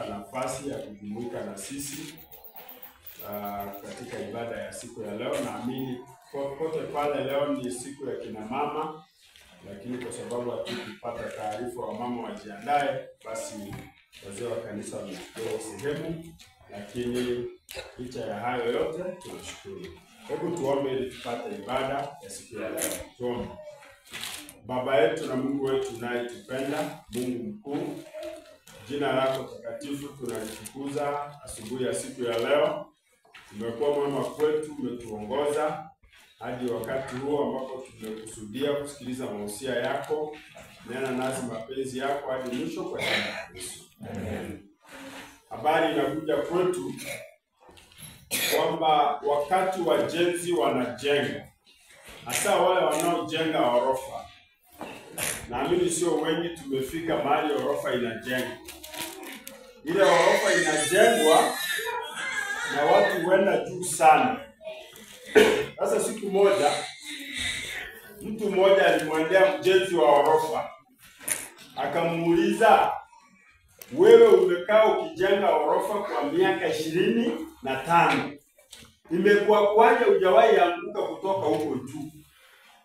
nafasi ya kujumuika na sisi katika ibada ya siku ya leo. Naamini popote pale leo ni siku ya kina mama, lakini kwa sababu hatukupata taarifa wa mama wajiandae, basi wazee wa kanisa wamepewa sehemu, lakini licha ya hayo yote tunashukuru. Hebu tuombe ili tupate ibada ya siku ya leo. Tuombe. Baba yetu na Mungu wetu unayetupenda, Mungu mkuu, jina lako takatifu tunalitukuza asubuhi ya siku ya leo. Umekuwa mwema kwetu, umetuongoza hadi wakati huo ambapo tumekusudia kusikiliza mahusia yako. Nena nasi mapenzi yako hadi mwisho kwa jina la Yesu. Amen. Habari inakuja kwetu kwamba wakati wajenzi wanajenga, hasa wale wanaojenga orofa, naamini sio wengi tumefika mahali orofa inajengwa. Ile orofa inajengwa na watu huenda juu sana. Sasa siku moja mtu mmoja alimwendea mjenzi wa orofa, akamuuliza, wewe umekaa ukijenga orofa kwa miaka 25, imekuwa kwaje hujawahi anguka kutoka huko juu?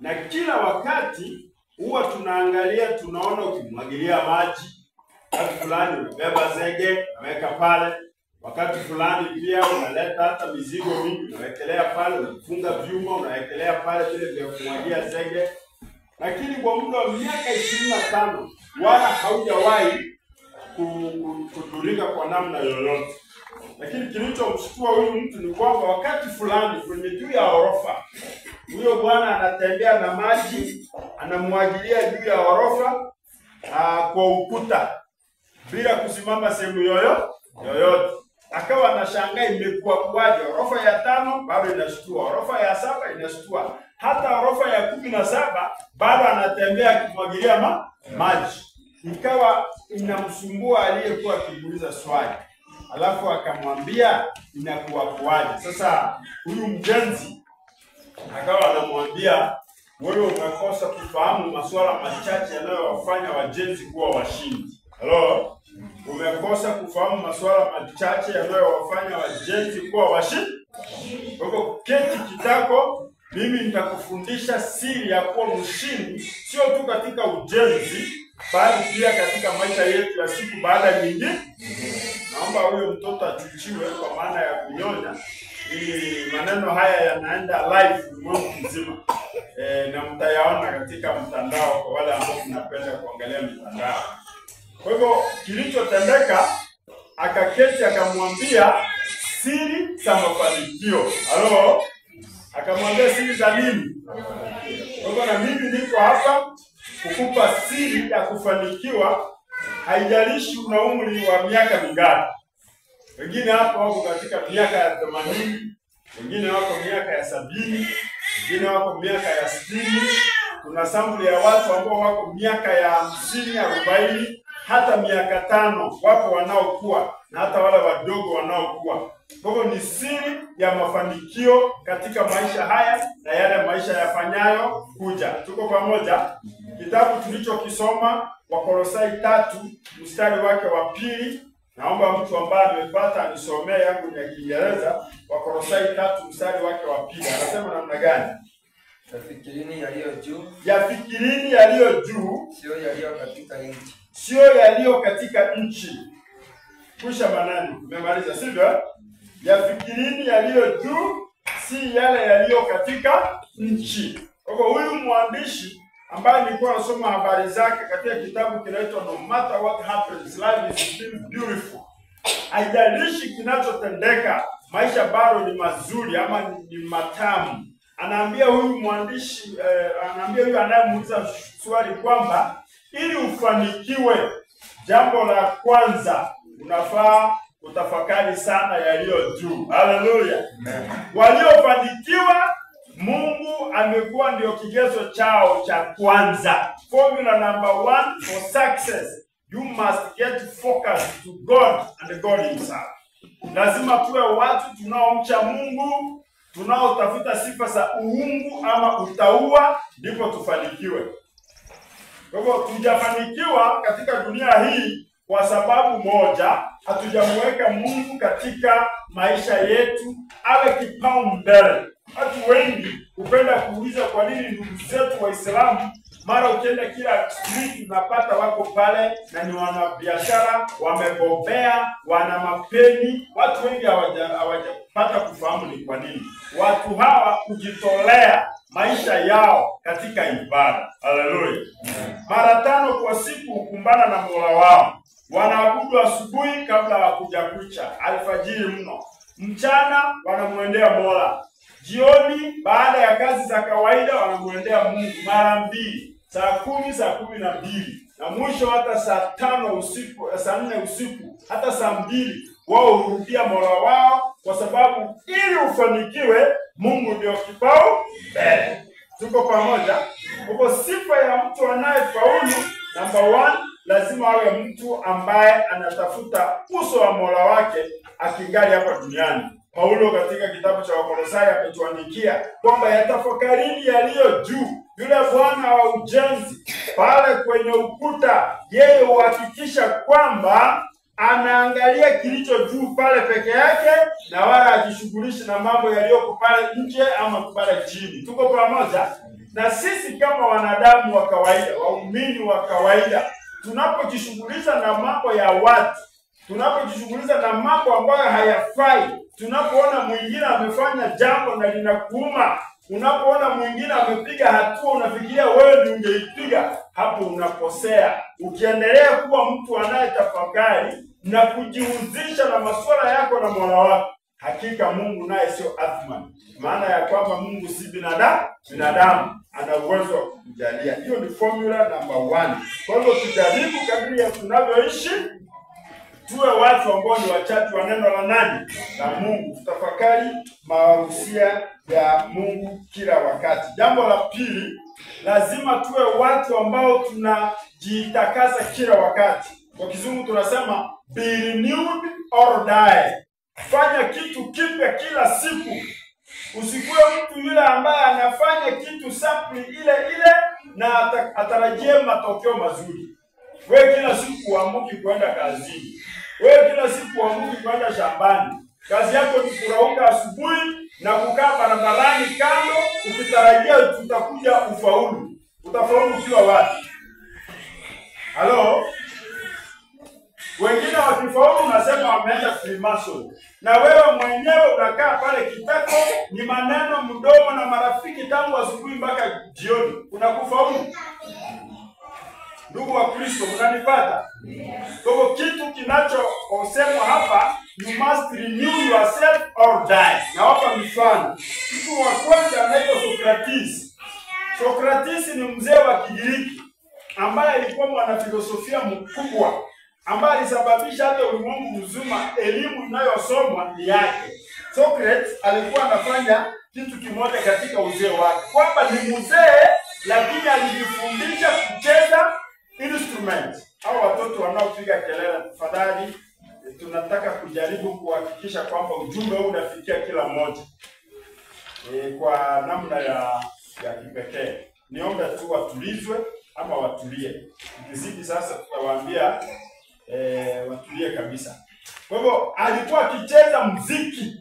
Na kila wakati huwa tunaangalia, tunaona ukimwagilia maji, wakati fulani unabeba zege unaweka pale, wakati fulani pia unaleta hata mizigo mingi unawekelea pale, unafunga vyuma unawekelea pale vile vya kumwagia zege. Lakini kwa muda wa miaka 25 wala haujawahi kudulika kwa namna yoyote. Lakini kilichomshtua huyu mtu ni kwamba wakati fulani kwenye juu ya orofa, huyo bwana anatembea na maji, anamwagilia juu ya orofa kwa ukuta bila kusimama sehemu yoyote. Akawa anashangaa imekuwa kwaje, orofa ya 5 bado inashtua, orofa ya 7 inashtua, hata orofa ya 17 bado anatembea akimwagilia maji. Ikawa inamsumbua aliyekuwa akimuuliza swali. Alafu akamwambia inakuwa kwaje. Sasa huyu mjenzi akawa anamwambia, wewe umekosa kufahamu masuala machache yanayowafanya wajenzi kuwa washindi. Hello? Umekosa kufahamu masuala machache yanayowafanya wajenzi kuwa washindi. Kwa hivyo keti kitako, mimi nitakufundisha siri ya kuwa mshindi, sio tu katika ujenzi, bali pia katika maisha yetu ya siku baada nyingine. Naomba huyo mtoto achuchiwe kwa maana ya kunyonya, ili maneno haya yanaenda live ulimwengu mzima. Na mtayaona katika mtandao kwa wale ambao mnapenda kuangalia mitandao. Kwa hivyo kilichotendeka, akaketi akamwambia siri za mafanikio. Halo? Akamwambia siri za nini? Kwa hivyo na mimi niko hapa kukupa siri ya kufanikiwa, haijalishi una umri wa miaka mingapi. Wengine hapa wako katika miaka ya 80, wengine wako miaka ya 70, wengine wako miaka ya 60. Kuna sample ya watu ambao wako miaka ya 50, 40, hata miaka 5 wapo wanaokuwa, na hata wale wadogo wanaokuwa. Kwa hivyo ni siri ya mafanikio katika maisha haya na yale maisha yafanyayo kuja. Tuko pamoja? Kitabu tulichokisoma Wakolosai 3 mstari wake wa 2. Naomba mtu ambaye amepata anisomee yangu ya Kiingereza. Wakolosai 3 mstari wake wa 2. Anasema namna gani? Yafikirini yaliyo juu. Yafikirini yaliyo juu, Sio yaliyo katika nchi. Sio yaliyo katika nchi. Kusha manani, umemaliza sivyo? Yafikirini yaliyo juu, si yale yaliyo katika nchi. Kwa hivyo huyu mwandishi ambaye nilikuwa nasoma habari zake katika kitabu kinaitwa No Matter What Happens, Life is Still Beautiful. Haijalishi kinachotendeka, maisha bado ni mazuri ama ni matamu. Anaambia huyu mwandishi, anaambia huyu anayemuuliza swali kwamba ili ufanikiwe, jambo la kwanza unafaa utafakari sana yaliyo juu. Haleluya. Waliofanikiwa, Mungu amekuwa ndio kigezo chao cha kwanza. Formula number 1 for success, you must get focused to God and God himself. Lazima tuwe watu tunaomcha Mungu, tunaotafuta sifa za uungu ama utaua, ndipo tufanikiwe. Kwa hivyo tujafanikiwa katika dunia hii kwa sababu moja, hatujamweka Mungu katika maisha yetu awe kipaumbele. Watu wengi hupenda kuuliza kwa nini ndugu zetu Waislamu mara ukienda kila street unapata wako pale na ni wanabiashara, wamebobea, wana mapeni. Watu wengi hawajapata kufahamu ni kwa nini. Watu hawa kujitolea maisha yao katika ibada. Haleluya. Mara 5 kwa siku hukumbana na Mola wao. Wanaabudu asubuhi kabla ya kuja kucha, alfajiri mno. Mchana wanamwendea Mola. Jioni baada ya kazi za kawaida wanamwendea Mungu mara 2, saa 10, saa 12. Na mwisho hata saa 5 usiku, saa 4 usiku, hata saa 2 wao hurudia Mola wao, kwa sababu ili ufanikiwe Mungu ndio kipao mbele. Tuko pamoja? Kwa sifa ya mtu anayefaulu, number 1, lazima awe mtu ambaye anatafuta uso wa Mola wake akingali hapa duniani. Paulo katika kitabu cha Wakolosai ametuandikia kwamba yatafakarini yaliyo juu. Yule bwana wa ujenzi pale kwenye ukuta, yeye huhakikisha kwamba anaangalia kilicho juu pale peke yake, na wala ajishughulishi na mambo yaliyoko pale nje ama pale chini. Tuko pamoja? Na sisi kama wanadamu wa kawaida, waumini wa kawaida, tunapojishughulisha na mambo ya watu, tunapojishughulisha na mambo ambayo hayafai, tunapoona mwingine amefanya jambo na linakuuma, unapoona mwingine amepiga hatua unafikiria wewe ndio ungeipiga, hapo unakosea. Ukiendelea kuwa mtu anayetafakari na kujihusisha na masuala yako na Mola wako, hakika Mungu naye sio athman. Maana ya kwamba Mungu si binadamu, ana uwezo wa kukujalia. Hiyo ni formula number 1. Kwa hivyo tujaribu kadri ya tunavyoishi tuwe watu ambao ni wachache wa neno la nani? La Mungu. Tutafakari mawahusia ya Mungu kila wakati. Jambo la pili, lazima tuwe watu ambao tunajitakasa kila wakati. Kwa kizungu tunasema be renewed or die. Fanya kitu kipya kila siku. Usikuwe mtu yule ambaye anafanya kitu sample ile na atarajie matokeo mazuri. Wewe kila siku huamuki kwenda kazini. Wewe kila siku huamuki kwenda shambani. Kazi yako ni kurauka asubuhi na kukaa barabarani kando ukitarajia tutakuja ufaulu. Utafaulu ukiwa wapi? Halo? Wengine wakifaulu unasema wameenda Freemason. Na wewe mwenyewe unakaa pale kitako, ni maneno mdomo na marafiki tangu asubuhi mpaka jioni. Unakufaulu? Ndugu wa Kristo, unanipata? Kwa hivyo kitu kinachosemwa hapa, you must renew yourself or die. Na hapa mfano. Mtu wa kwanza anaitwa Socrates. Socrates ni mzee wa Kigiriki ambaye alikuwa mwanafilosofia mkubwa, ambaye alisababisha hata ulimwengu mzima elimu inayosomwa ni yake. Socrates alikuwa anafanya kitu kimoja katika uzee wake, kwamba ni mzee lakini alijifundisha kucheza instrument. Hao watoto wanaopiga kelele, tafadhali, tunataka kujaribu kuhakikisha kwamba ujumbe huu unafikia kila mmoja kwa namna ya kipekee. Niombe tu watulizwe ama watulie. Ikizidi sasa tutawaambia watulie kabisa. Kwa hivyo alikuwa akicheza muziki,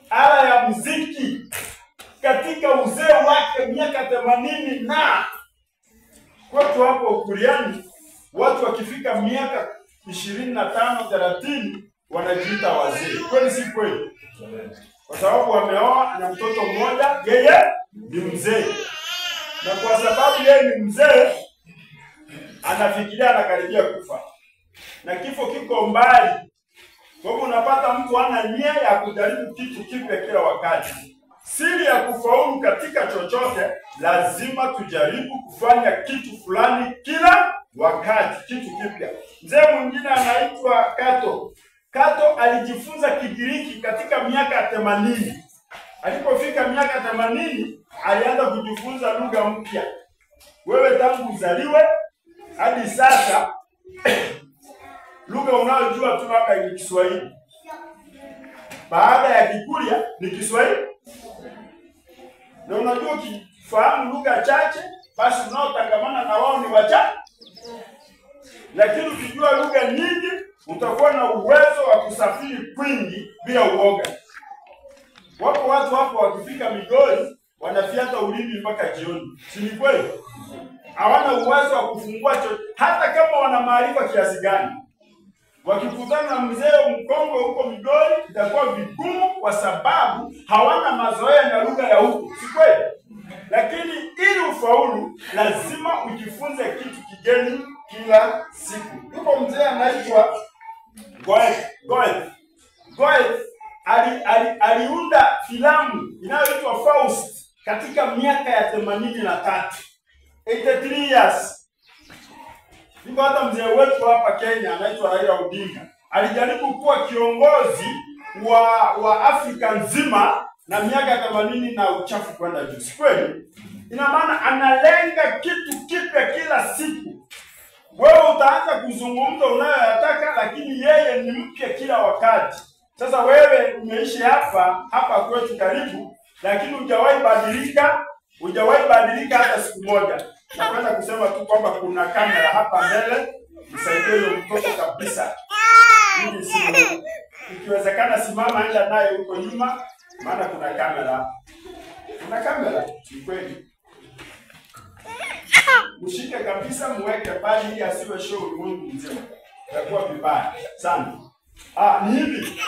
ala ya muziki katika uzee wake miaka 80 na kwetu hapo Ukuriani watu wakifika miaka 25 30 wanajiita wazee. Kweli si kweli? Kwa sababu wameoa na mtoto mmoja, yeye ni mzee. Na kwa sababu yeye ni mzee, anafikiria anakaribia kufa. Na kifo kiko mbali. Kwa hivyo unapata mtu ana nia ya kujaribu kitu kipya kila wakati. Siri ya kufaulu katika chochote, lazima tujaribu kufanya kitu fulani kila wakati, kitu kipya. Mzee mwingine anaitwa Cato. Cato alijifunza Kigiriki katika miaka 80. Alipofika miaka 80, alianza kujifunza lugha mpya. Wewe tangu uzaliwe hadi sasa lugha unayojua tu hapa ni Kiswahili. Baada ya Kikuria ni Kiswahili. Na unajua ukifahamu lugha chache, basi unaotangamana na wao ni wachache. Lakini ukijua lugha nyingi utakuwa na uwezo wa kusafiri kwingi bila uoga. Wapo watu hapo wakifika Migori wanafiata ulimi mpaka jioni. Si ni kweli? Hawana uwezo wa kufungua hata kama wana maarifa kiasi gani. Wakikutana na mzee mkongwe huko Migori itakuwa vigumu kwa sababu hawana mazoea na lugha ya huko. Si kweli? Lakini ili ufaulu lazima ujifunze kitu kigeni kila siku. Yuko mzee anaitwa Goethe aliunda filamu inayoitwa Faust katika miaka ya 83. 83 years. Niko hata mzee wetu hapa Kenya anaitwa Raila Odinga. Alijaribu kuwa kiongozi wa Afrika nzima na miaka 80 na uchafu kwenda juu. Si kweli? Ina maana analenga kitu kipya kila siku. Wewe utaanza kuzungumza unayoyataka lakini yeye ni mpya kila wakati. Sasa wewe umeishi hapa kwetu karibu lakini hujawahi badilika hata siku moja. Napenda kusema tu kwamba kuna kamera hapa mbele, msaidie huyo mtoto kabisa. Ili ikiwezekana simama enda naye huko nyuma maana kuna kamera. Kuna kamera, ni kweli. Mshike kabisa muweke bali ili asiwe show ulimwengu mzima. Itakuwa vibaya sana. Ni hivi.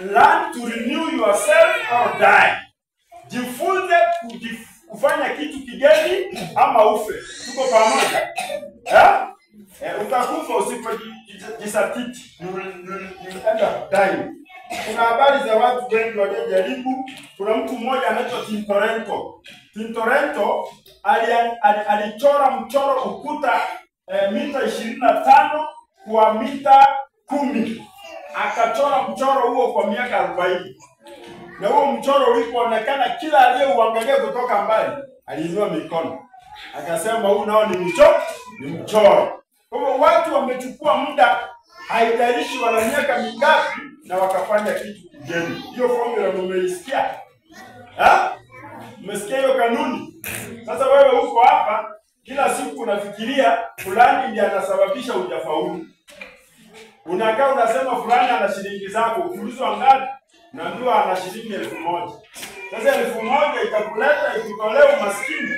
Learn to renew yourself or die. Jifunze kufanya kitu kigeni ama ufe. Tuko pamoja? Utakufa usipojisatiti. You end up dying. Kuna habari za watu wengi waliojaribu. Kuna mtu mmoja anaitwa Tintorento. Tintorento alichora mchoro ukuta mita 25 kwa mita 10. Akachora mchoro huo kwa miaka 40. Na huo mchoro ulipoonekana kila aliyeuangalia kutoka mbali aliinua mikono. Akasema huu nao ni mchoro. Kwa hivyo watu wamechukua muda, haijalishi wana miaka mingapi na wakafanya kitu kigeni. Hiyo formula umeisikia? Umesikia hiyo kanuni? Sasa wewe uko hapa kila siku unafikiria fulani ndiye anasababisha hujafaulu. Unakaa unasema fulani ana shilingi zako, ukiulizwa ngapi? Unaambiwa ana shilingi 1000. Sasa 1000 itakuleta ikutolee umaskini.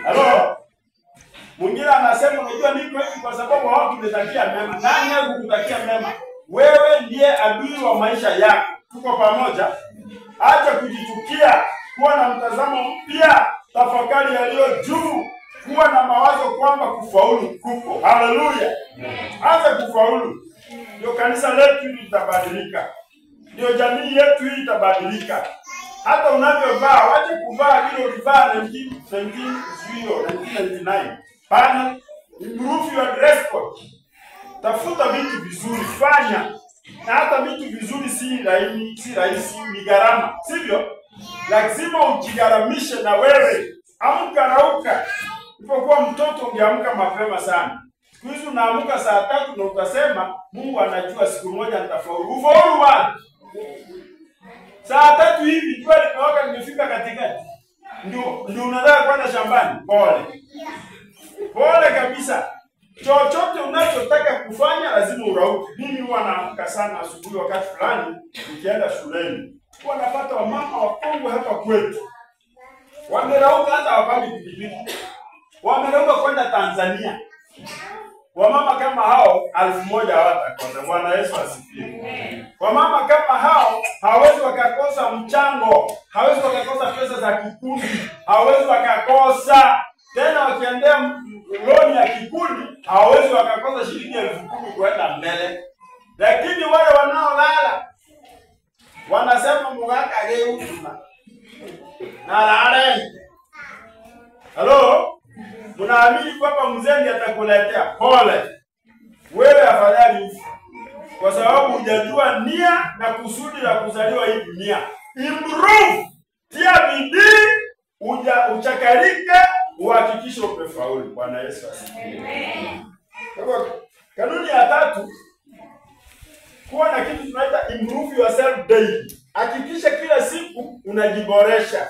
Halo? Mwingine anasema unajua niko hivi kwa sababu hawakutakia mema. Nani hakukutakia mema? Wewe ndiye adui wa maisha yako. Tuko pamoja? Acha kujitukia, kuwa na mtazamo mpya, tafakari yaliyo juu, kuwa na mawazo kwamba kufaulu kuko. Haleluya. Anza kufaulu. Ndio kanisa letu litabadilika. Ndio jamii yetu hii itabadilika. Hata unavyovaa, wacha kuvaa vile ulivaa 1999. Bana, improve your dress code. Tafuta vitu vizuri, fanya. Na hata vitu vizuri si rahisi, ni gharama. Sivyo? Lazima ujigaramishe na wewe. Amka rauka. Ulipokuwa mtoto ungeamka mapema sana. Siku hizi unaamka saa 3 na utasema Mungu anajua siku moja nitafaulu. Ufaulu wapi? Saa 3 hivi jua limewaka nimefika katikati. Ndio unataka kwenda shambani. Pole kabisa. Chochote unachotaka kufanya lazima urauke. Mimi huwa naamka sana asubuhi wakati fulani nikienda shuleni. Huwa napata wamama wakongwe hapa kwetu. Wamerauka hata wapandi pikipiki. Wamerauka kwenda Tanzania. Wamama kama hao 1000 hawatakosa. Bwana Yesu asifiwe. Wamama kama hao hawezi wakakosa mchango, hawezi wakakosa pesa za kikundi, hawezi wakakosa tena wakiendea loan ya kikundi, hawezi wakakosa shilingi 10,000 kwenda mbele. Lakini wale wanaolala wanasema mugaka leo tuna na lale. Halo? Mnaamini kwamba mzee ndiye atakuletea? Pole. Wewe afadhali ufe. Kwa sababu hujajua nia na kusudi la kuzaliwa hii dunia. Improve. Tia bidii, uchakarike, uhakikishe umefaulu. Bwana Yesu asifiwe. Kwa kanuni ya 3, kuwa na kitu tunaita improve yourself daily. Hakikisha kila siku unajiboresha.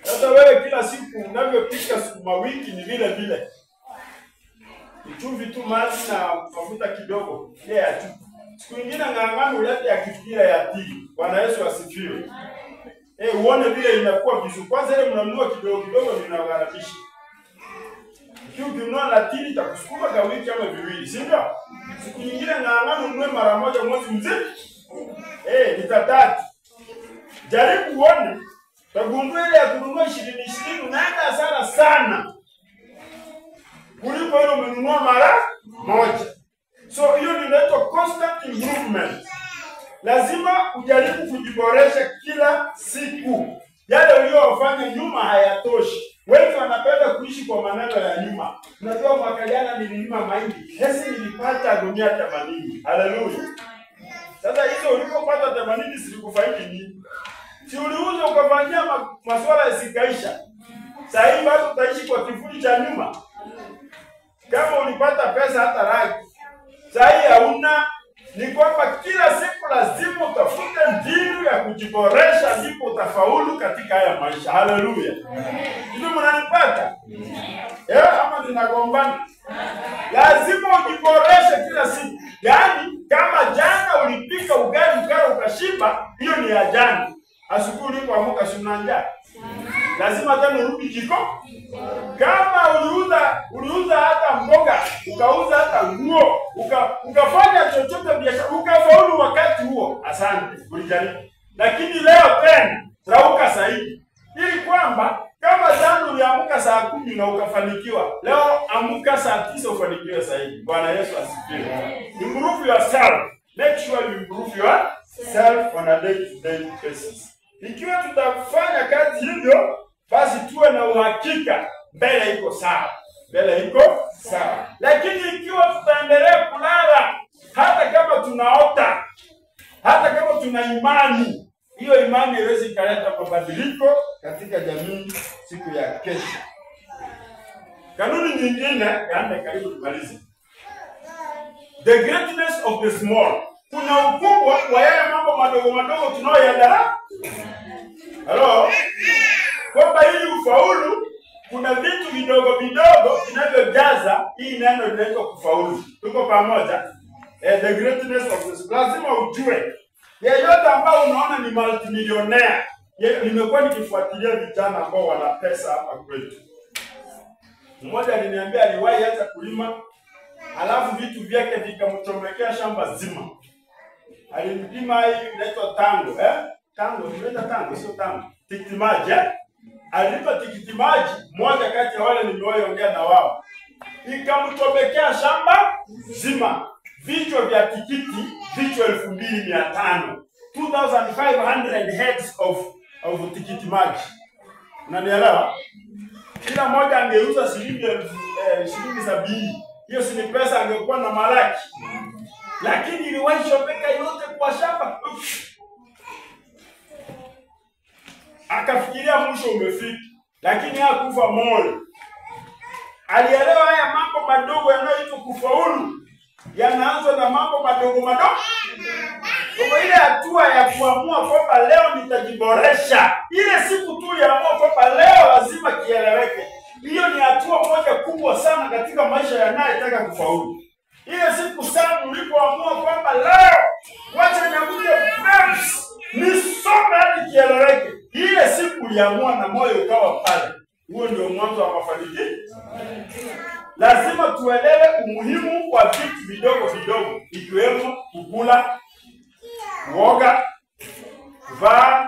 Sasa wewe kila siku unavyopika sukuma wiki ni vile vile. chumvi tu, maji na mafuta kidogo. Ya tu. Siku nyingine ng'ang'ana ulete ya kipira ya tea. Bwana Yesu asifiwe. Uone vile inakuwa vizuri. Kwanza ile mnanunua kidogo kidogo vinagharamisha. Ukinunua la tini itakusukuma kwa wiki ama viwili, si ndio? Siku nyingine ng'ang'ana ununue mara moja mwezi mzima. Lita 3. Jaribu uone. Utagundua ile ya kununua 20 unaenda hasara sana kuliko ile umenunua mara moja. So hiyo ndio inaitwa constant improvement. Lazima ujaribu kujiboresha kila siku. Yale uliyofanya nyuma hayatoshi. Wengi wanapenda kuishi kwa maneno ya nyuma. Unajua mwaka jana nililima mahindi, hesi nilipata gunia 80. Haleluya. Sasa hizo ulipopata 80 zilikufaidi nini? Si uliuza ukafanyia masuala yasikaisha. Sasa hivi bado utaishi kwa kivuli cha nyuma. Kama ulipata pesa hata rangi, sasa hii hauna. Ni kwamba kila siku lazima utafute mbinu ya kujiboresha, ndipo utafaulu katika haya maisha. Haleluya. Ndio mnanipata? Ama ninagombana? Lazima ujiboreshe kila siku. Yaani kama jana ulipika ugali ukashiba, hiyo ni ya jana. Asubuhi ulipoamka si una njaa. Lazima tena urudi jiko. Kama uliuza hata mboga, ukauza hata nguo, ukafanya chochote biashara, ukafaulu wakati huo, asante, ulijaribu. Lakini leo tena rauka zaidi. Ili kwamba kama jana uliamka saa 10 na ukafanikiwa, leo amka saa 9 ufanikiwe zaidi. Bwana Yesu asifiwe. Improve yourself. Make sure you improve yourself on a day-to-day basis. Ikiwa tutafanya kazi hivyo, basi tuwe na uhakika mbele iko sawa. Mbele iko sawa. Lakini ikiwa tutaendelea kulala, hata kama tunaota, hata kama tuna imani, hiyo imani haiwezi kuleta mabadiliko katika jamii siku ya kesho. Kanuni nyingine, karibu tumalize. The greatness of the small. Kuna ukubwa wa yale mambo madogo madogo tunayoyadharau. Hello? Kwamba ili ufaulu, kuna vitu vidogo vidogo vinavyojaza hii neno linaitwa kufaulu. Tuko pamoja? The greatness of this. Lazima ujue. Yeyote ambao unaona ni multimillionaire, nimekuwa nikifuatilia vijana ambao wana pesa hapa kwetu. Mmoja aliniambia aliwahi hata kulima, alafu vitu vyake vikamchomekea shamba zima. Alilima hii inaitwa tango, Tango, tunaita tango, sio tango. Tikiti maji, Alilipa tikiti maji, mmoja kati ya wale nimewahi na wao. Ikamchomekea shamba zima. Vichwa vya tikiti, vichwa 2500. 2500 heads of tikiti maji. Unanielewa? Kila mmoja angeuza shilingi 70. Hiyo si pesa, angekuwa na malaki. Lakini iliwahi chomeka yote kwa shamba. Akafikiria mwisho umefika, lakini hakufa moyo. Alielewa haya mambo madogo yanayoitwa kufaulu yanaanza na mambo madogo madogo. Kwa ile hatua ya kuamua kwamba leo nitajiboresha, ile siku tu ya kuamua kwamba leo lazima kieleweke, hiyo ni hatua moja kubwa sana katika maisha yanayotaka kufaulu. Ile siku sana ulipoamua kwamba leo wacha niamke first, nisome hadi kieleweke, ile siku uliamua na moyo ukawa pale. Huo ndio mwanzo wa mafanikio. Lazima tuelewe umuhimu wa vitu vidogo vidogo, ikiwemo kukula, kuoga, kuvaa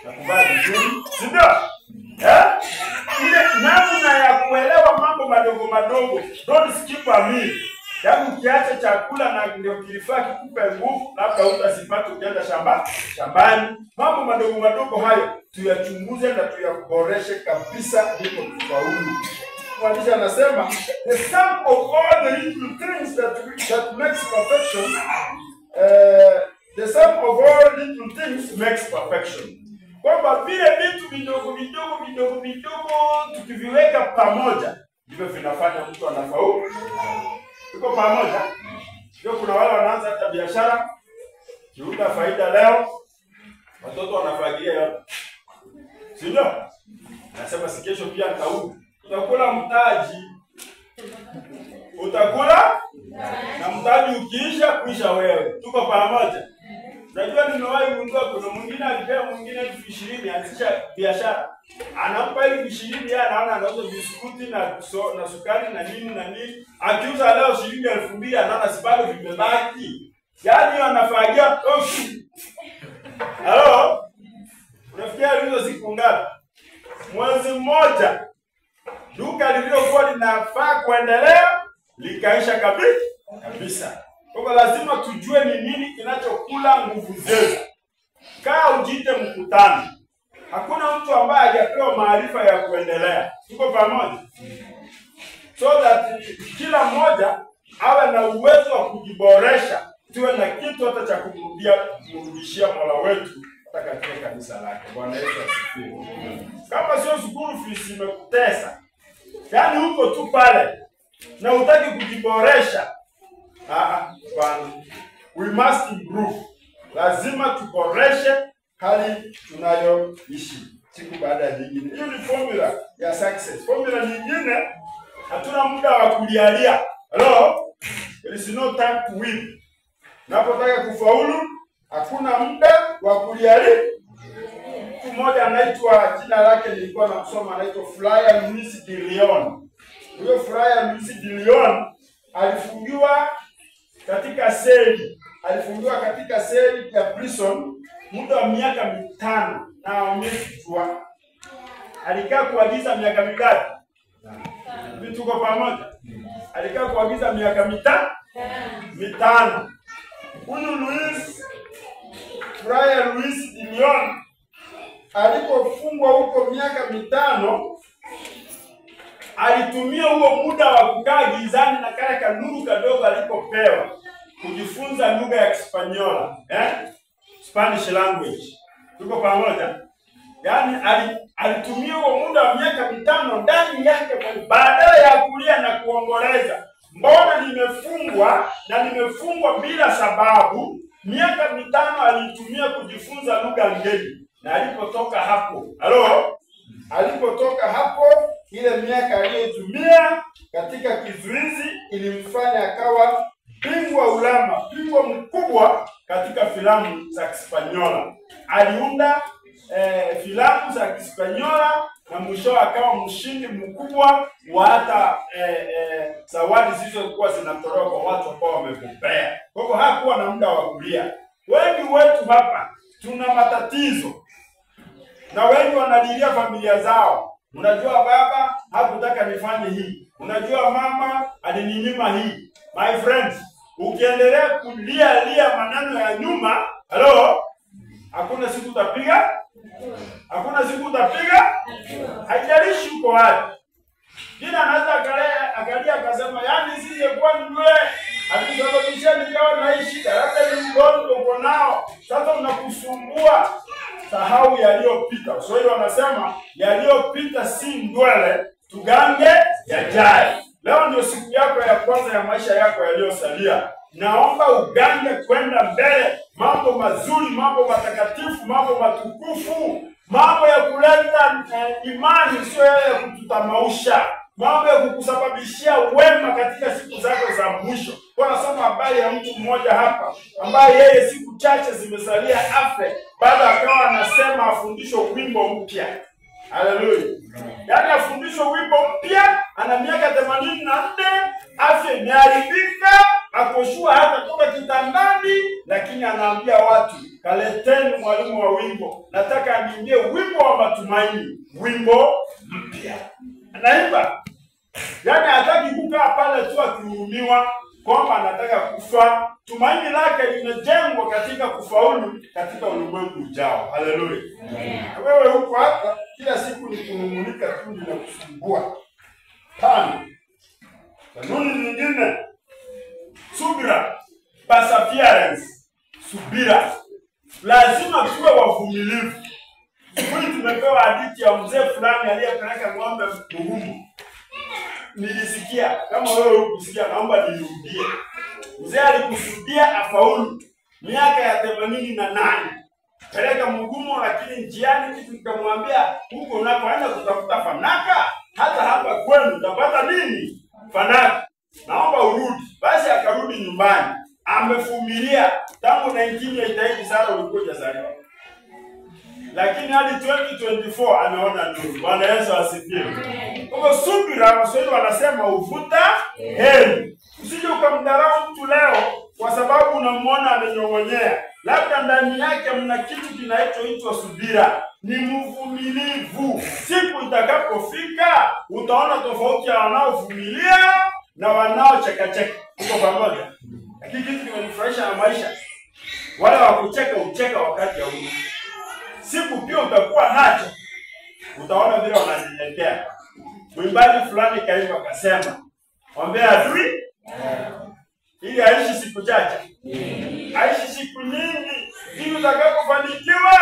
na kuvaa vizuri. Ndio? Ile namna ya kuelewa mambo madogo madogo. Don't skip a meal. Yaani ukiacha chakula na ndio kilifaa kikupe nguvu, labda utazipata ukienda shambani. Mambo madogo madogo hayo tuyachunguze na tuyaboreshe kabisa, ndipo tufaulu. Mwandishi anasema the sum of all the little things that makes perfection, the sum of all little things makes perfection. Kwamba vile vitu vidogo tukiviweka pamoja ndivyo vinafanya mtu anafaulu. Tuko pamoja? Ndio kuna wale wanaanza hata biashara, kiuta faida leo, watoto wanafagilia yote. Si ndio? Nasema si kesho pia nitauu. Utakula mtaji. utakula na mtaji ukiisha kuisha wewe. Tuko pamoja. Unajua nimewahi kugundua kuna mwingine alipea mwingine 20,000 anzisha biashara. Anampa 20,000 yeye anaona anauza biskuti na sukari na nini. Akiuza leo shilingi 2,000 anaona si bado vimebaki. Yaani anafagia Halo? Unafikia hizo siku ngapi? Mwezi mmoja. Duka lililokuwa linafaa kuendelea likaisha kabisa. Kwa lazima tujue ni nini kinachokula nguvu zetu. Kaa ujiite mkutano. Hakuna mtu ambaye hajapewa maarifa ya kuendelea. Tuko pamoja? So that kila mmoja awe na uwezo wa kujiboresha. Tuwe na kitu hata cha kumrudishia Mola wetu hata katika kanisa lake. Bwana Yesu asifiwe. Kama sio school fees imekutesa, yaani uko tu pale na hutaki kujiboresha, bwana, we must improve. Lazima tuboreshe hali tunayoishi siku baada ya nyingine. Hiyo ni formula ya success. Formula nyingine, hatuna muda wa kulialia. Hello? There is no time to win. Unapotaka kufaulu, hakuna muda wa kulialia. Mtu mmoja anaitwa, jina lake nilikuwa nakusoma, anaitwa Flyer Louis de Lyon. Huyo Flyer Louis de Lyon alifungiwa katika seli ya prison muda wa miaka 5 na umefutwa. Alikaa kuagiza miaka mingapi? Tuko pamoja? Alikaa kuagiza miaka 5. Huyu Flyer Louis de Lyon alipofungwa huko miaka 5, alitumia huo muda wa kukaa gizani na kale kanuru kadogo alipopewa kujifunza lugha ya Kispanyola, Spanish language. Tuko pamoja? Yaani alitumia huo muda wa miaka 5 ndani yake, badala ya kulia na kuongoleza, mbona nimefungwa bila sababu. Miaka 5 alitumia kujifunza lugha ngeni. Na alipotoka hapo, ile miaka aliyotumia katika kizuizi ilimfanya akawa bingwa mkubwa katika filamu za Kispanyola. Aliunda filamu za Kispanyola na mwisho akawa mshindi mkubwa wa hata zawadi zilizokuwa zinatolewa kwa watu ambao wamepokea. Kwa hivyo hakuwa na muda wa kulia. Wengi wetu hapa tuna matatizo na wengi wanalilia familia zao. Unajua baba hakutaka nifanye hii. Unajua mama alininyima hii. My friends, ukiendelea kulia maneno ya nyuma, hakuna siku utapiga? Haijalishi uko wapi. Kila anaweza akalia akasema, yaani sije kwa ndio atisababishia nikawa na hii shida. Labda ni mgonjwa uko nao. Sasa unakusumbua. Sahau yaliyopita. Waswahili wanasema yaliyopita si ndwele, tugange yajayo. Leo ndio siku yako ya kwanza ya maisha yako yaliyosalia. Naomba ugange kwenda mbele, mambo mazuri, mambo matakatifu, mambo matukufu, mambo ya kuleta imani, sio ya kututamausha, mambo ya kukusababishia wema katika siku zako za mwisho. Wanasoma habari ya mtu mmoja hapa ambaye yeye siku chache zimesalia afe, baada akawa anasema afundishwe wimbo mpya. Haleluya. Yaani afundishwe wimbo mpya, ana miaka 84, afya imeharibika, akoshua hata toka kitandani, lakini anaambia watu, kaleteni mwalimu wa wimbo, nataka aniimbie wimbo wa matumaini, wimbo mpya. Anaimba. Yaani hataki kukaa pale tu akihurumiwa kwamba anataka kufa. Tumaini lake limejengwa katika kufaulu katika ulimwengu ujao. Haleluya. Wewe huko hapa kila siku ni kunung'unika tu na kusumbua. 5. Kanuni nyingine, subira, perseverance, subira. Lazima tuwe wavumilivu. Sisi tumepewa hadithi ya mzee fulani aliyepeleka ng'ombe Mugumu. Nilisikia, kama wewe ukusikia, naomba nirudie. Mzee alikusudia afaulu miaka ya 88. Peleka Mugumu, lakini njiani kitu kikamwambia, huko unapoenda kutafuta fanaka, hata hapa kwenu utapata nini? Fanaka. naomba urudi. Basi akarudi nyumbani. Amevumilia tangu 1988 sana ulikuja zaliwa. Lakini hadi 2024 ameona nuru. Bwana Yesu asifiwe. Kwa subira, Waswahili wanasema uvuta heri. Usije ukamdharau mtu leo kwa sababu unamwona amenyong'onyea. Labda ndani yake mna kitu kinaitwa subira. Ni mvumilivu. Siku itakapofika utaona tofauti ya wanaovumilia na wanaocheka-cheka. Tuko pamoja. Lakini kitu kinanifurahisha na maisha, wale wa kucheka ucheka wakati ya ule. Siku pia utakuwa nacho, utaona vile wananyenyekea. Mwimbaji fulani kaimba akasema, ombea adui ili aishi siku chache, aishi siku nyingi, ili utakapofanikiwa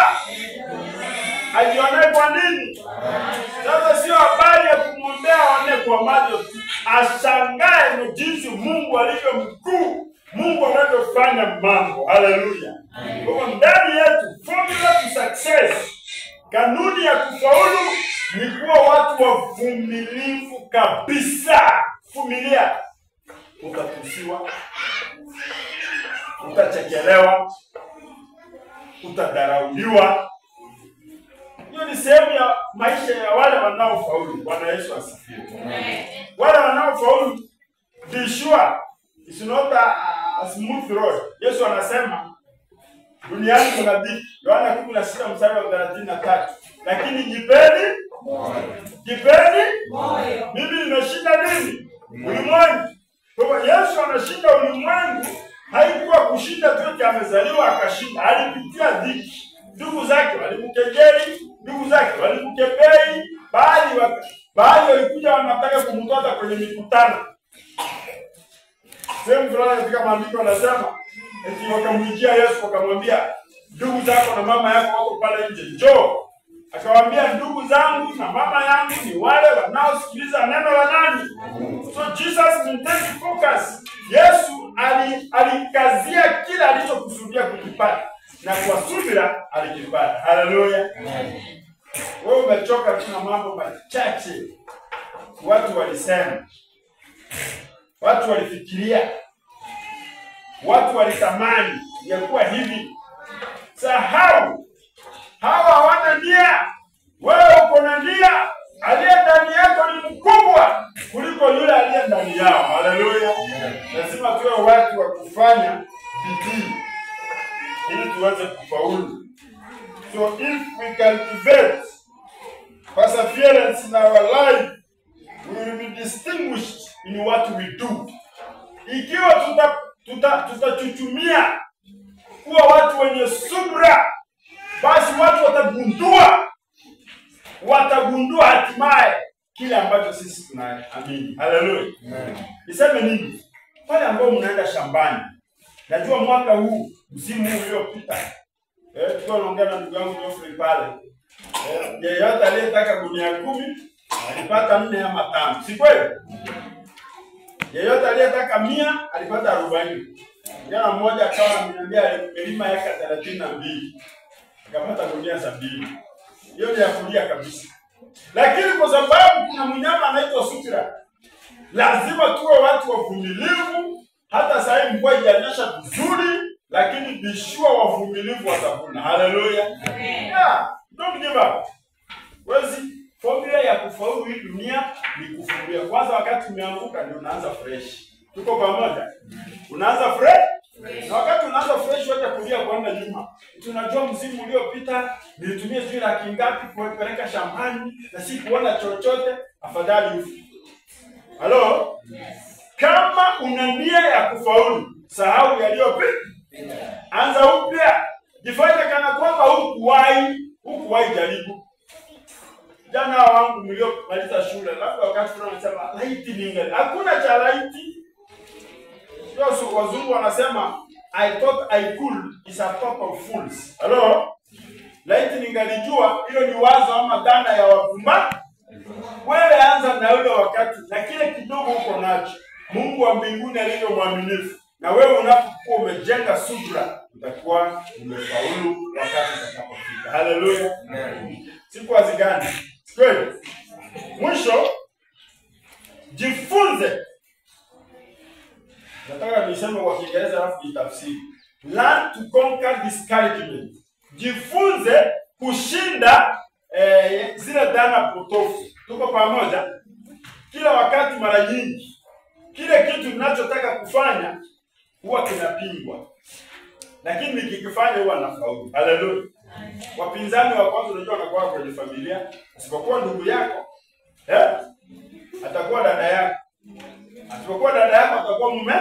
ajione kwa nini. Sasa sio habari ya kumwombea aone kwa macho tu, ashangae na jinsi Mungu alivyo mkuu, Mungu anavyofanya mambo. Haleluya. Kwa ndani yetu formula to success, kanuni ya kufaulu ni kuwa watu wavumilivu kabisa. Vumilia. Utatusiwa, utachekelewa, utadharauliwa. Hiyo ni sehemu ya maisha ya wale wanaofaulu. Bwana Yesu asifiwe. Wale wanaofaulu, be sure it's not a smooth road. Yesu anasema duniani kuna dhiki. Yohana 16 mstari wa 33. Lakini jipeni moyo. Mimi nimeshinda nini? Ulimwengu. Kwa Yesu anashinda ulimwengu. Haikuwa kushinda tu amezaliwa akashinda. Alipitia dhiki. Ndugu zake walimkejeli, ndugu zake walimkebei, baadhi walikuja wanataka kumtoa kwenye mikutano. Sehemu fulani katika maandiko wanasema eti wakamjia Yesu wakamwambia, ndugu zako na mama yako wako pale nje, njoo. Akawaambia, ndugu zangu na mama yangu ni wale wanaosikiliza neno la nani? So Jesus maintained focus. Yesu alikazia kila alichokusudia kukipata, na kwa subira alikipata. Haleluya. Wewe umechoka tu na mambo machache. Watu walisema, watu walifikiria, watu walitamani yakuwa hivi. Sahau. Hawa hawana nia. Wewe uko na nia. Aliye ndani yako ni mkubwa kuliko yule aliye ndani yao. Haleluya. Lazima tuwe watu wa kufanya bidii ili tuweze kufaulu. So if we cultivate perseverance in our life, we will be distinguished in what we do. Ikiwa tutachuchumia kuwa watu wenye subra, basi watu watagundua hatimaye kile ambacho sisi tunaamini. Haleluya. Niseme nini? Wale ambao mnaenda shambani, najua mwaka huu, msimu huu uliopita, tulikuwa tunaongea na ndugu yangu Geoffrey pale. Yeyote aliyetaka gunia 10 alipata 4 ama 5. Si kweli? Yeyote aliyetaka 100 alipata 40. Jana mmoja akawa ameniambia amelima eka 32. Akapata gunia 70. Hiyo ni ya kulia kabisa. Lakini kwa sababu kuna mnyama anaitwa subira, lazima tuwe watu wavumilivu. Hata sasa mvua haijanyesha vizuri, lakini bishua wavumilivu watavuna. Haleluya. Yeah, don't give up. Wezi formula ya kufaulu hii dunia ni kufungulia. Kwanza wakati umeanguka ndio unaanza fresh. Tuko pamoja? Unaanza fresh? Na wakati unaanza fresh wacha kulia kwenda nyuma. Tunajua msimu uliopita nilitumia sijui laki ngapi kupeleka shambani na si kuona chochote, afadhali ufi. Halo? Yes. Kama una nia ya kufaulu, sahau yaliyopita. Anza upya. Jifanye kana kwamba hukuwahi jaribu. Jana wangu mliomaliza shule, labda wakati fulani wanasema laiti ningali. Hakuna cha laiti. Sio wazungu wanasema I thought I could is a thought of fools. Hello? Laiti ningalijua, hilo ni wazo ama dhana ya wapumbavu. Wewe anza na ule wakati na kile kidogo uko nacho. Mungu wa mbinguni alivyo mwaminifu. Na wewe unapokuwa umejenga subira, utakuwa umefaulu wakati utakapofika. Haleluya. Siku azigani. Kweli. Mwisho, jifunze Nataka niseme kwa Kiingereza alafu nitafsiri. Learn to conquer discouragement. Jifunze kushinda zile dhana potofu. Tuko pamoja? Kila wakati mara nyingi kile kitu ninachotaka kufanya huwa kinapingwa. Lakini nikikifanya huwa nafaulu. Haleluya. Wapinzani wa kwanza unajua wanakuwa kwenye familia, asipokuwa ndugu yako, atakuwa dada yako. Asipokuwa dada yako atakuwa mume.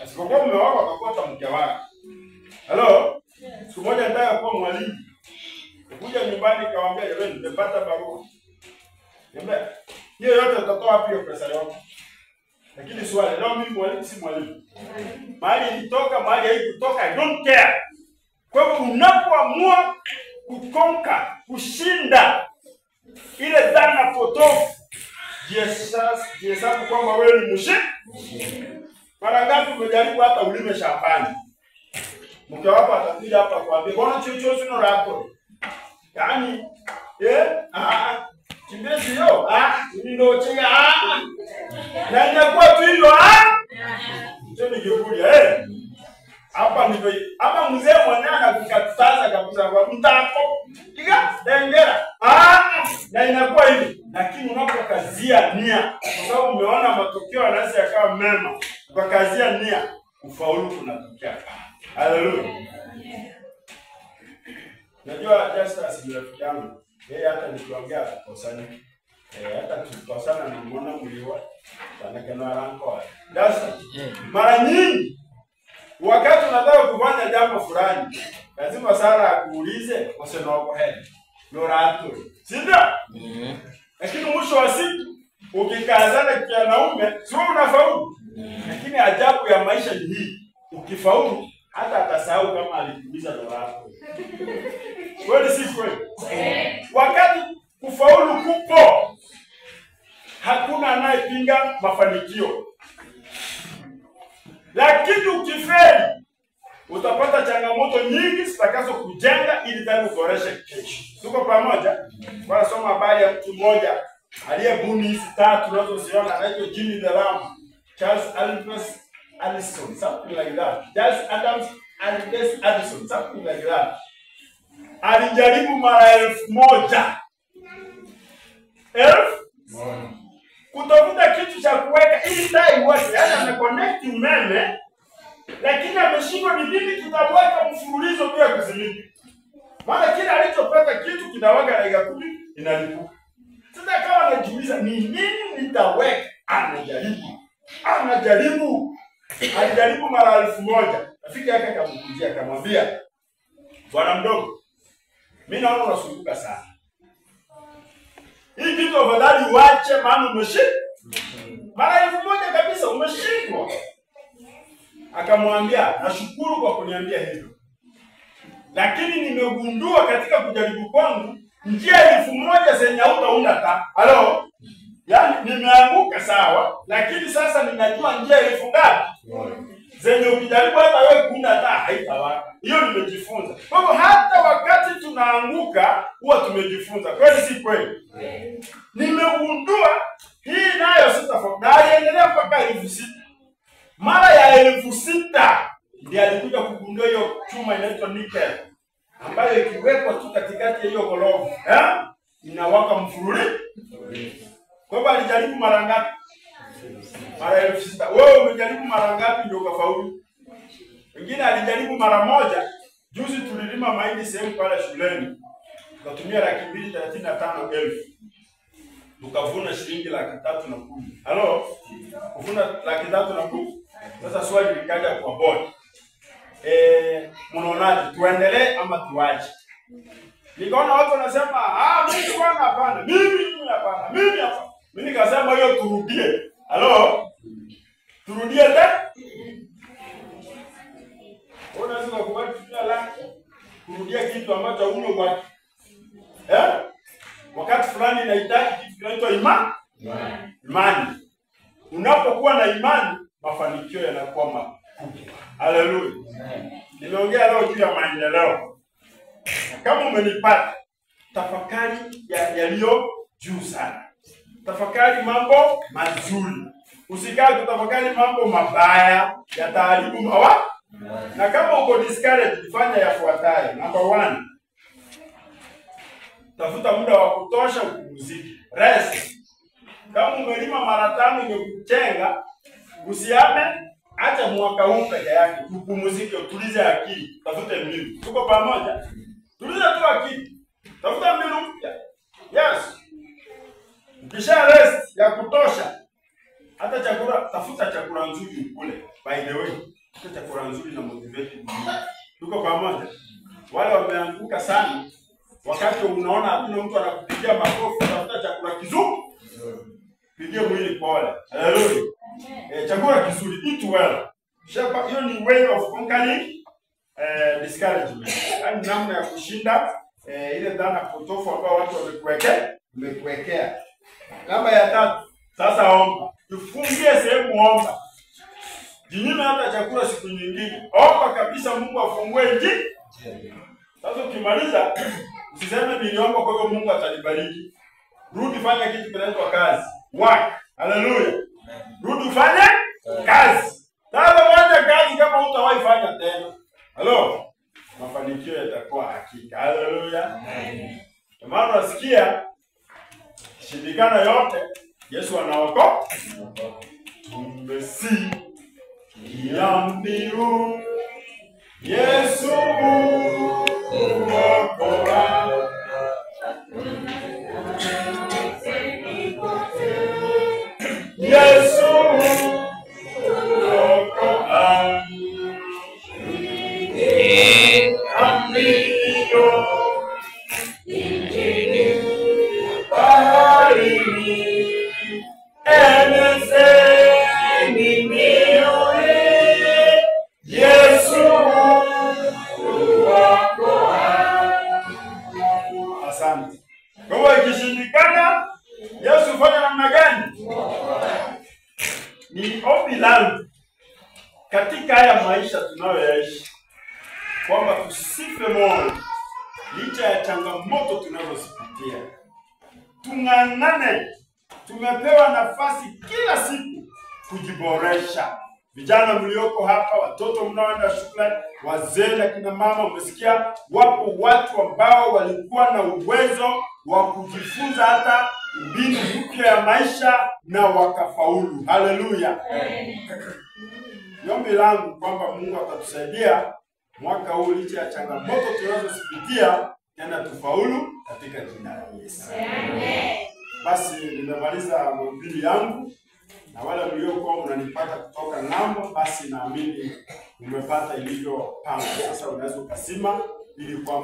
Asipokuwa mume wako atakuwa hata mke wako. Hello? Siku moja nataka kuwa mwalimu. Kuja nyumbani kawaambia jamani nimepata barua. Niambia, hiyo yote utatoa wapi hiyo pesa yako? Lakini swali, leo mimi mwalimu si mwalimu. Mahali ilitoka, mahali haikutoka, I don't care. Kwa hivyo unapoamua kukonka, kushinda ile dhana potofu, jihesabu kwamba wewe ni mshindi. Mara ngapi umejaribu hata ulime shambani? Mke wako atakuja hapa kuambia, "Mbona chochote sio rapo?" Yaani, kimbezi yo, ndio chenga, na inakuwa tu hilo, Ndio nikikuja, hapa ndivyo, hapa mzee mwenyewe anakukataza kabisa kwa mtako. Kiga, dengera. Na inakuwa hivi. Lakini unapokazia nia, kwa sababu umeona matokeo yanaweza yakawa mema, ukakazia nia, ufaulu kunatokea. Haleluya. Najua Justus ni rafiki yangu. Yeye hata nikiongea atakosana. Hata tukikosana na muona mliwa. Tanakana ranko. Mara nyingi wakati unataka kufanya jambo fulani, lazima Sara akuulize useme wako hedi. Lorato. Sindio? Lakini mwisho wa siku ukikazana kianaume, sio unafaulu. Lakini ajabu ya maisha ni hii. Ukifaulu hata atasahau kama alikuuliza Lorato. Kweli si kweli? Wakati kufaulu kupo, hakuna anayepinga mafanikio. Lakini ukifeli, utapata changamoto nyingi zitakazo kujenga ili ndani uboreshe kesho. Tuko pamoja? Kwa soma habari ya mtu mmoja aliyebuni hizi tatu tunazoziona, anaitwa Jimmy Delam, Charles Albert Allison, something like that. Charles Adams Albert Addison, something like that. Alijaribu mara 1000. Kutafuta kitu cha kuweka ili taa iwake, yaani ameconnect umeme, lakini ameshindwa ni nini kitaweka mfululizo bila kuzimika. Maana kile alichopata kitu kinawaka dakika 10 inalipuka. Sasa kama anajiuliza ni nini nitaweka, anajaribu. Alijaribu mara 1000. Rafiki yake akamkujia akamwambia, "Bwana mdogo, mimi naona unasumbuka sana. Hii kitu afadhali uache maana umeshindwa. Mara 1000 kabisa umeshindwa." Akamwambia, "Nashukuru kwa kuniambia hivyo. Lakini nimegundua katika kujaribu kwangu njia 1000 zenye hautaunda taa." Halo? Yaani nimeanguka sawa, lakini sasa ninajua njia 1000 ngapi? Zenye ukijaribu hata wewe kuunda taa haitawaka. Hiyo nimejifunza. Kwa hivyo hata wakati tunaanguka huwa tumejifunza. Kweli si kweli? Nimegundua hii nayo sitafaulu. Na endelea mpaka 6000. Mara ya 6000 ndiye alikuja kugundua hiyo chuma inaitwa nickel, ambayo ikiwekwa tu katikati ya hiyo golofu, inawaka mfululizo. Kwa hivyo alijaribu mara ngapi? Mara 6000. Wewe umejaribu mara ngapi ndio ukafaulu? Wengine alijaribu mara moja. Juzi tulilima mahindi sehemu pale shuleni. Tukatumia 235,000. Tukavuna shilingi 310,000. Halo? Kuvuna 310,000. Sasa swali likaja kwa bodi. Mnaonaje, tuendelee ama tuache? Nikaona watu wanasema, mimi bwana hapana. Mimi hapana. Mimi hapana. Mimi nikasema hiyo turudie. Halo? Turudie tena? Unaweza kubaki kila laki. Kurudia kitu ambacho huyo baki. Wakati fulani inahitaji kitu kinaitwa imani. Unapokuwa na imani, mafanikio yanakuwa makubwa. Haleluya. Nimeongea leo juu ya maendeleo. Kama umenipata, tafakari yaliyo juu sana. Tafakari mambo mazuri. Usikae kutafakari mambo mabaya yataharibu mawa. Na kama uko discouraged, fanya yafuatayo. Number 1. Tafuta muda wa kutosha upumzike. Rest. Kama umelima mara 5 imekuchenga, usiame, acha mwaka huu peke yake. Upumzike, utulize akili. Tafute mbinu. Tuko pamoja? Tuliza tu akili. Tafuta mbinu mpya. Yes. Ukisha rest ya kutosha, hata chakula, tafuta chakula nzuri kule. By the way, tafuta chakula nzuri na motivate mwili. Tuko pamoja? Wale wameanguka sana, wakati unaona hakuna mtu anakupigia makofi, tafuta chakula kizuri. Pigie mwili pole. Haleluya. Chakula kizuri, eat well. Shapa, hiyo ni way of conquering discouragement. Yaani namna ya kushinda ile dhana potofu ambayo watu wamekuwekea. Namba ya 3, sasa omba. Tufungie sehemu omba. Jinyime hata chakula siku nyingine. Omba kabisa Mungu afungue njia. Sasa ukimaliza, usiseme niliomba kwa hiyo Mungu atanibariki. Rudi fanya kitu kinaitwa kazi. Work. Haleluya. Rudi fanya kazi. Sasa fanya kazi kama hutawahi fanya tena. Halo. Mafanikio yatakuwa hakika. Haleluya. Kwa maana unasikia shindikana yote Yesu anaokoa. Tumesikia mbiu Yesu uokoa. Yesu uokoa. Ambiyo injini baharini enezeni mioyo Yesu uokoa. Asante. Kwa hiyo ikishindikana, Yesu fanya namna gani? Ni ombi langu katika haya maisha tunayoishi kwamba tusife moyo licha ya changamoto tunazozipitia. Tung'ang'ane. Tumepewa nafasi kila siku kujiboresha. Vijana mlioko hapa, watoto mnaoenda shule, wazee na kina mama, umesikia wapo watu ambao walikuwa na uwezo wa kujifunza hata mbinu mpya ya maisha na wakafaulu. Haleluya. Niombi langu kwamba Mungu atatusaidia mwaka huu licha ya changamoto tunazozipitia tena tufaulu katika jina la Yesu. Amen. Basi nimemaliza mahubiri yangu, na wale mliokuwa mnanipata kutoka ng'ambo, basi naamini umepata ilivyopangwa. Sasa unaweza ukasema ili kwa